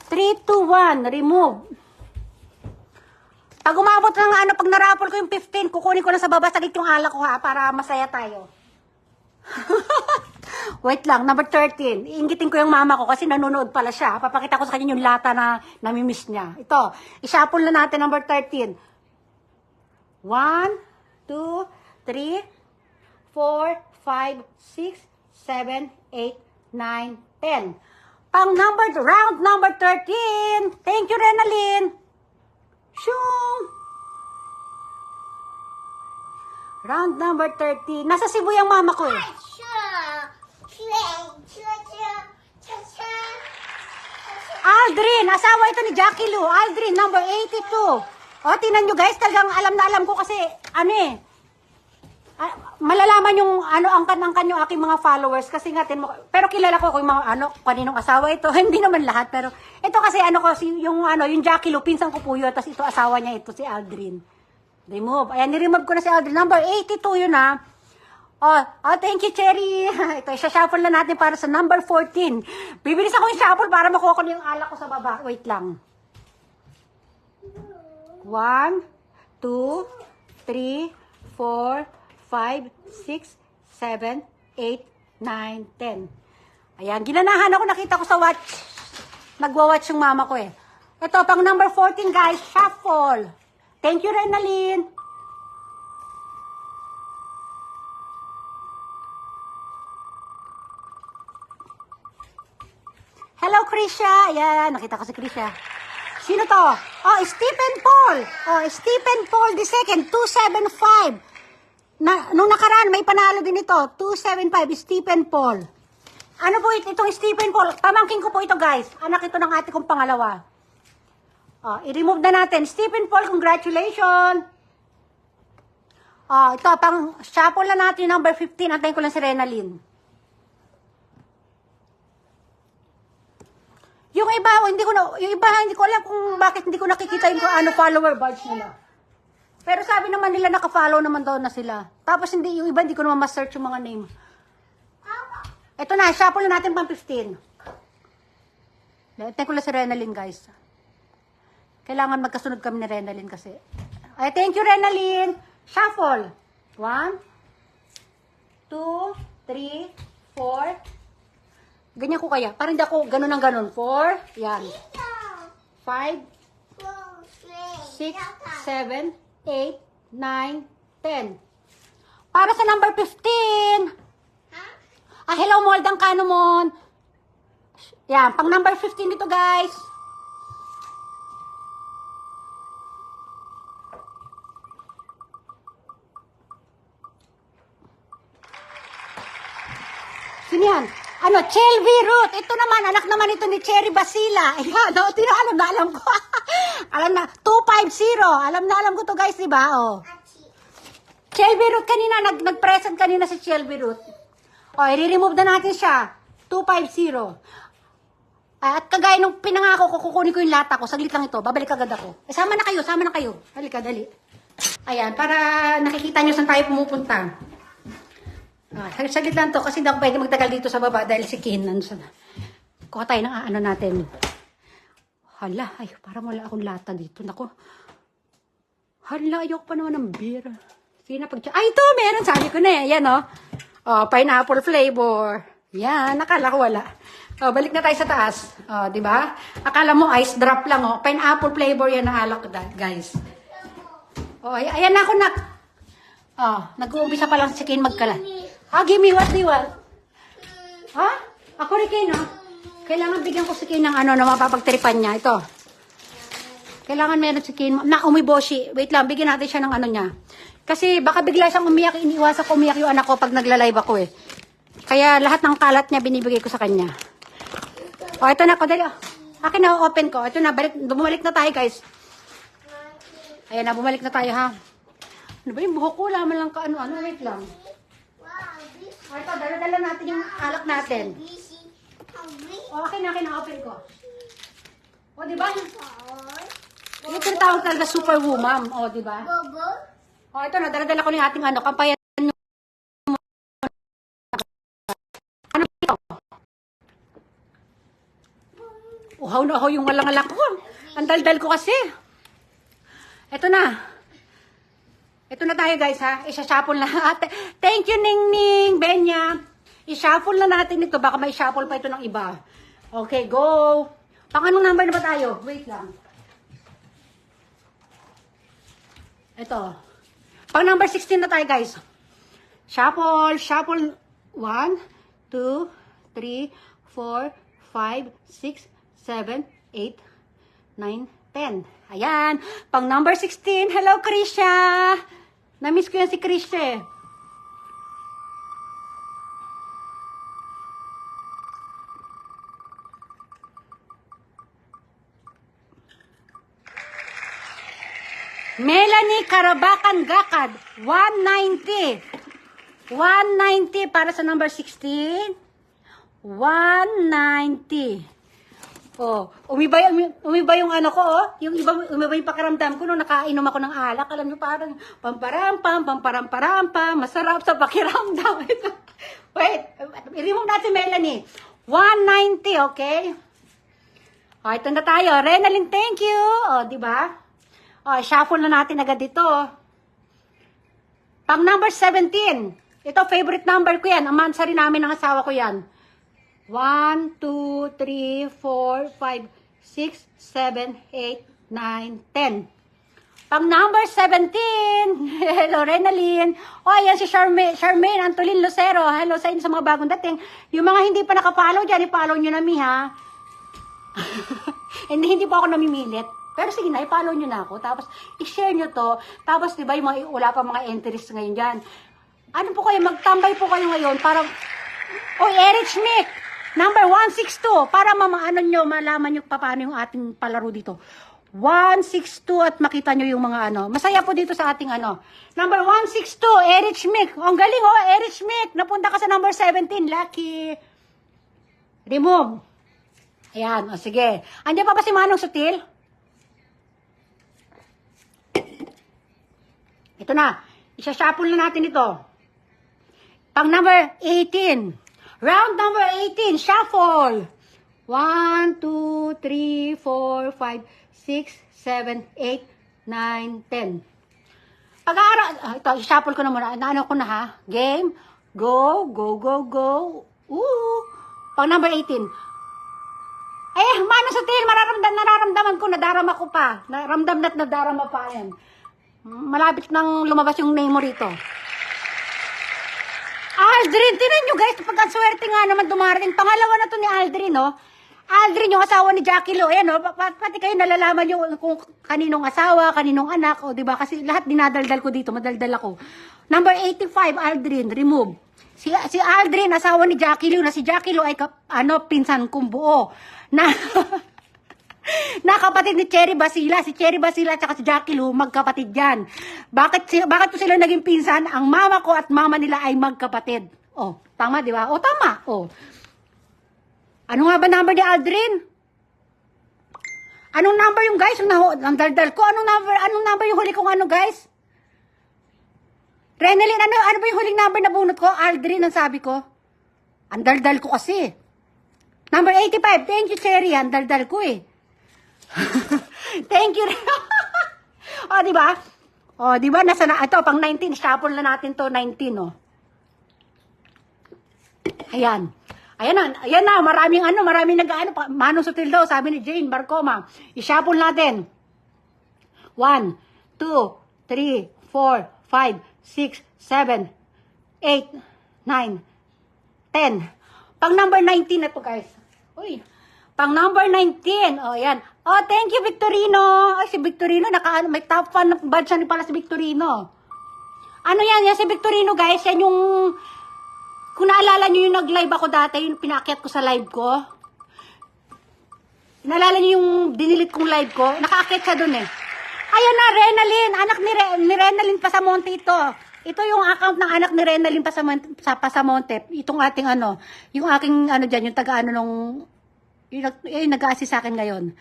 3, 2, 1. Remove. Pag umabot ng pag narapol ko yung 15, kukunin ko na sa baba, sagit yung alak ko ha, para masaya tayo. Wait lang, number 13. Iingitin ko yung mama ko kasi nanonood pala siya. Papakita ko sa kanya yung lata na namimiss niya. Ito, ishuffle na natin number 13. 1, 2, 3, 4, 5, 6, 7, 8, 9, 10. Round number 13. Thank you, Renalyn. Shung! Round number 30. Nasa Cebu yung mama ko eh. Aldrin, asawa ito ni Jackie Lou. Aldrin, number 82. O, tingnan nyo guys, talagang alam na alam ko kasi, malalaman yung angkan-angkan yung aking mga followers kasi nga, pero kilala ko kung mga kaninong asawa ito. Hindi naman lahat, pero ito kasi yung Jackie Lou, pinsan ko po yun, tapos ito asawa niya ito, si Aldrin. Remove. Ayan, ni-remove ko na si Aldrin. Number 82 yun ha. Oh, thank you, Cherry. Ito, isa-shuffle na natin para sa number 14. Bibilis ako yung shuffle para makuha ko na yung alak ko sa baba. Wait lang. 1, 2, 3, 4, 5, 6, 7, 8, 9, 10. Ayan, ginanahan ako, nakita ko sa watch. Nagwa-watch yung mama ko eh. Ito, pang number 14 guys, shuffle. Thank you, Renalyn. Hello, Krisha. Ayan, nakita ko si Krisha. Sino to? Oh, Stephen Paul. Oh, Stephen Paul the second, 275. Nung nakaraan, may panalo din ito. 275, Stephen Paul. Ano po itong Stephen Paul? Pamangkin ko po ito, guys. Anak ito ng ate kong pangalawa. Oh, i-remove na natin. Stephen Paul, congratulations. Oh, ito, pang shuffle na natin number 15. Antayin ko lang si Renalyn. Yung iba, hindi ko alam kung bakit hindi ko nakikita yung follower badge nila. Pero sabi naman nila naka-follow naman daw na sila. Tapos yung iba hindi ko naman ma-search yung mga name. Ito na, shuffle na natin pang 15. Ito ko lang si Renalyn, guys. Kailangan magkasunod kami ni Renalyn kasi. Ay, thank you, Renalyn. Shuffle. 1, 2, 3, 4. Ganyan ko kaya. Parang hindi ako ganun ng ganun. 4. Yan. 5, 6, 7, 8, 9, 10. Para sa number 15. Hello, Moldang Kanumon. Yan, pang number 15 dito, guys. Sino yan? Chelvi Ruth. Ito naman, anak naman ito ni Cherry Basila. Ayan, alam na alam ko. Alam na, 250. Alam ko to guys, diba? Oh. Chelvi Ruth kanina, nag-present kanina si Chelvi Ruth. I-remove na natin siya. 250. At kagaya nung pinangako ko, kukunin ko yung lata ko. Saglit lang ito, babalik agad ako. Sama na kayo. Halika, dali. Ayan, para nakikita nyo saan tayo pumupunta. Saglit lang to kasi hindi ako pwede magtagal dito sa baba dahil si Kin nandun. Kuha tayo ng natin. Hala, parang wala akong lata dito. Nako. Hala, ayoko pa naman ng beer. Sige na ito, meron. Sabi ko na yan, pineapple flavor. Yan, nakala ko wala. Balik na tayo sa taas. Di ba? Akala mo ice drop lang, Pineapple flavor yan na alak, guys. Ayan na ako, nak. Nag-uumpisa pa lang si Kin magkalat. Give me, what do you want? Ako rin Kin, Kailangan bigyan ko si Kin ng na mapapagtripan niya. Ito. Kailangan meron si Kin. Na, umiboshi. Wait lang, bigyan natin siya ng niya. Kasi baka bigla siyang umiyak. Iniiwasan ko umiyak yung anak ko pag nagla-live ako eh. Kaya lahat ng kalat niya binibigay ko sa kanya. Ito na ako. Dali. Akin na, open ko. Ito na, bumalik na tayo guys. Ayan na, bumalik na tayo ha. Ano ba yung buhok ko? Laman lang ka wait lang. Ito, dala-dala natin yung alak natin. Okay na, open ko. Diba? Yung tinatawag talaga superwoman. Diba? Ito na, dala-dala ko yung ating kampayan. Uhaw na uhaw yung walang alak ko. Ang daldal ko kasi. Ito na. Ito na tayo guys ha. Isa-shuffle na. Thank you Ningning, Benya. I-shuffle na natin ito. Baka may shuffle pa ito ng iba. Okay, go. Pang anong number na ba tayo? Wait lang. Ito. Pang number 16 na tayo guys. Shuffle. 1, 2, 3, 4, 5, 6, 7, 8, 9, 10. Ayan. Pang number 16. Hello, Krisha. Na-miss ko yan si Krisha eh. Melanie Karabakan Gakad. 190. 190 para sa number 16. 190. Oh, umiba yung ano ko, oh. Umiba yung pakiramdam ko nung nakainom ako ng alak. Alam niyo, parang pamparampam, masarap sa pakiramdam. Wait, i-remove natin Melanie. 190, okay? Oh, ito na tayo. Renalyn, thank you. Oh, di ba? Oh, shuffle na natin agad dito. Pang number 17. Ito, favorite number ko yan. Ang mansari namin ng asawa ko yan. 1, 2, 3, 4, 5, 6, 7, 8, 9, 10. Pang number 17. Hello, Renalyn. O, ayan si Charmaine Antolin Lucero. Hello sa inyo sa mga bagong dating. Yung mga hindi pa nakapollow dyan, i-follow nyo na mi, ha? hindi po ako namimilit. Pero sige na, i-follow nyo na ako. Tapos, i-share nyo to. Tapos, di ba, yung mga, wala pa mga entries ngayon dyan. Ano po kayo, magtambay po kayo ngayon para... Oy, Erich Mick, number 162, para ano nyo, malaman nyo paano yung ating palaro dito. 162 at makita nyo yung mga ano. Masaya po dito sa ating ano. Number 162, Erich Mick. Ang galing oh, Erich Mick. Napunta ka sa number 17, lucky. Remove. Ayan, o sige. Andiyan pa ba si Manong Sutil? Ito na. Isa-shuffle na natin ito. Pang number 18. Round number 18. Shuffle. 1, 2, 3, 4, 5, 6, 7, 8, 9, 10. Pag-aaral. Ito, i-shuffle ko na muna. Naano ko na ha. Game. Go, go, go, go. Pang number 18. Manong Sutil, nararamdaman ko, nadarama ko pa. Naramdam na't nadarama pa yan. Malapit nang lumabas yung name mo rito. Aldrin, tinan nyo guys, pagkaswerte nga naman dumarating. Pangalawa na to ni Aldrin, no? Aldrin, yung asawa ni Jackie Lo. Ayan, no? Pati kayo nalalaman yung kung kaninong asawa, kaninong anak, o diba? Kasi lahat dinadaldal ko dito, madaldal ako. Number 85, Aldrin, remove. Si Aldrin, asawa ni Jackie Lo, na si Jackie Lo ay pinsan kong buo. Na kapatid ni Cherry Basila. Si Cherry Basila at si Jackie Lou, magkapatid yan. Bakit po sila naging pinsan? Ang mama ko at mama nila ay magkapatid. Oh, tama, di ba? Oh, tama. Oh. Ano nga ba number ni Aldrin? Anong number yung guys? Ang daldal ko. Anong number yung huli kong ano guys? Renalyn, ano ba yung huling number na bunot ko? Aldrin, ang sabi ko. Ang daldal ko kasi. Number 85. Thank you, Cherry. Ang daldal ko eh. Thank you. Oh, di ba? Oh, di ba? Ito, pang 19. Shuffle na natin to, 19, oh. Ayan. Ayan na. Maraming nag-ano. Manong Sutil daw, sabi ni Jane Barcoma. I-shuffle natin. 1, 2, 3, 4, 5, 6, 7, 8, 9, 10. Pang number 19 na to, guys. Uy. Pang number 19. Oh, ayan. Oh, thank you, Victorino. Ay, si Victorino, may top fan na badge ni pala si Victorino. Ano yan? Yan si Victorino, guys. Yan yung, kung naalala nyo yung nag-live ako dati, yung pinaakyat ko sa live ko. Naalala nyo yung dinilit kong live ko? Nakaakyat siya dun eh. Ayan na, Renalyn. Anak ni Renalyn Pasamonte ito. Ito yung account ng anak ni Renalyn Pasamonte. Itong ating yung aking dyan, yung taga nung, yung nag-a-assist sa akin ngayon.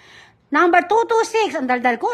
Number 226, ang daldal ko,